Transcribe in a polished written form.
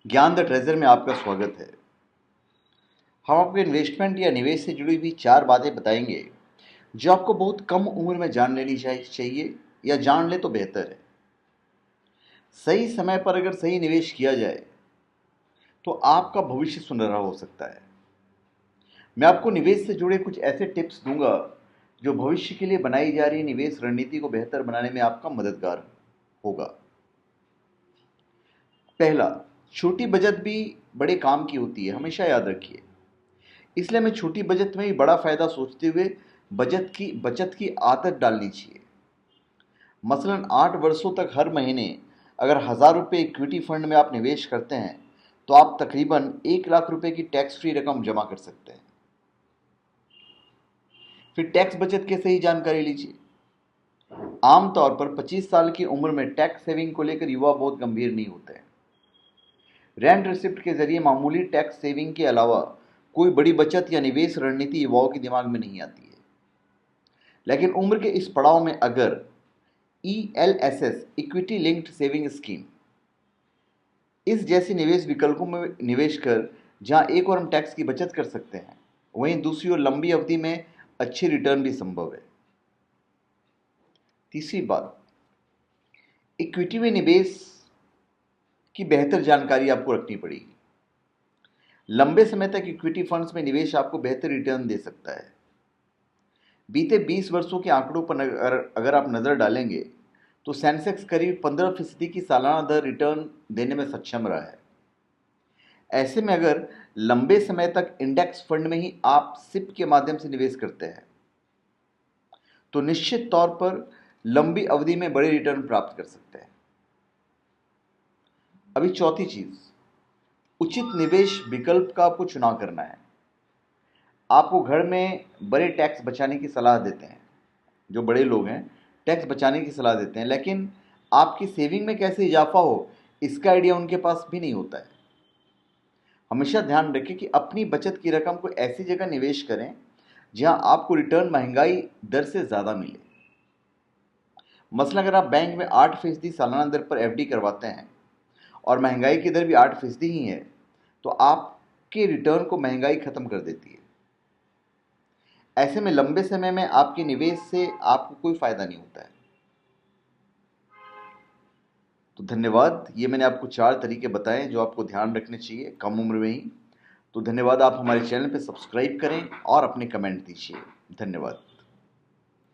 ज्ञान the treasure में आपका स्वागत है। हम आपको इन्वेस्टमेंट या निवेश से जुड़ी हुई 4 बातें बताएंगे जो आपको बहुत कम उम्र में जान लेनी चाहिए या जान ले तो बेहतर है। सही समय पर अगर सही निवेश किया जाए तो आपका भविष्य सुनहरा हो सकता है। मैं आपको निवेश से जुड़े कुछ ऐसे टिप्स दूंगा जो भविष्य के लिए बनाई जा रही निवेश रणनीति को बेहतर बनाने में आपका मददगार होगा। पहला, छोटी बचत भी बड़े काम की होती है, हमेशा याद रखिए। इसलिए हमें छोटी बचत में ही बड़ा फायदा सोचते हुए बचत की आदत डालनी चाहिए। मसलन 8 वर्षों तक हर महीने अगर 1,000 रुपये इक्विटी फंड में आप निवेश करते हैं तो आप तकरीबन 1 लाख रुपए की टैक्स फ्री रकम जमा कर सकते हैं। फिर टैक्स बचत की सही जानकारी लीजिए। आमतौर पर 25 साल की उम्र में टैक्स सेविंग को लेकर युवा बहुत गंभीर नहीं होते हैं। रेंट रिसिप्ट के जरिए मामूली टैक्स सेविंग के अलावा कोई बड़ी बचत या निवेश रणनीति युवाओं के दिमाग में नहीं आती है। लेकिन उम्र के इस पड़ाव में अगर ELSS equity linked saving scheme इस जैसे निवेश विकल्पों में निवेश कर जहां एक और हम टैक्स की बचत कर सकते हैं, वहीं दूसरी ओर लंबी अवधि में अच्छे रिटर्न भी संभव है। तीसरी बात, इक्विटी में निवेश की बेहतर जानकारी आपको रखनी पड़ेगी। लंबे समय तक इक्विटी फंड्स में निवेश आपको बेहतर रिटर्न दे सकता है। बीते 20 वर्षों के आंकड़ों पर अगर आप नज़र डालेंगे तो सेंसेक्स करीब 15% की सालाना दर रिटर्न देने में सक्षम रहा है। ऐसे में अगर लंबे समय तक इंडेक्स फंड में ही आप सिप के माध्यम से निवेश करते हैं तो निश्चित तौर पर लंबी अवधि में बड़े रिटर्न प्राप्त कर सकते हैं। अभी चौथी चीज, उचित निवेश विकल्प का आपको चुनाव करना है। आपको घर में बड़े टैक्स बचाने की सलाह देते हैं, जो बड़े लोग हैं टैक्स बचाने की सलाह देते हैं, लेकिन आपकी सेविंग में कैसे इजाफा हो इसका आइडिया उनके पास भी नहीं होता है। हमेशा ध्यान रखें कि अपनी बचत की रकम को ऐसी जगह निवेश करें जहां आपको रिटर्न महंगाई दर से ज़्यादा मिले। मसलन अगर आप बैंक में 8% सालाना दर पर FD करवाते हैं और महंगाई की दर भी 8% ही है तो आपके रिटर्न को महंगाई खत्म कर देती है। ऐसे में लंबे समय में आपके निवेश से आपको कोई फायदा नहीं होता है। तो धन्यवाद, ये मैंने आपको 4 तरीके बताए जो आपको ध्यान रखने चाहिए कम उम्र में ही। तो धन्यवाद, आप हमारे चैनल पे सब्सक्राइब करें और अपने कमेंट दीजिए। धन्यवाद।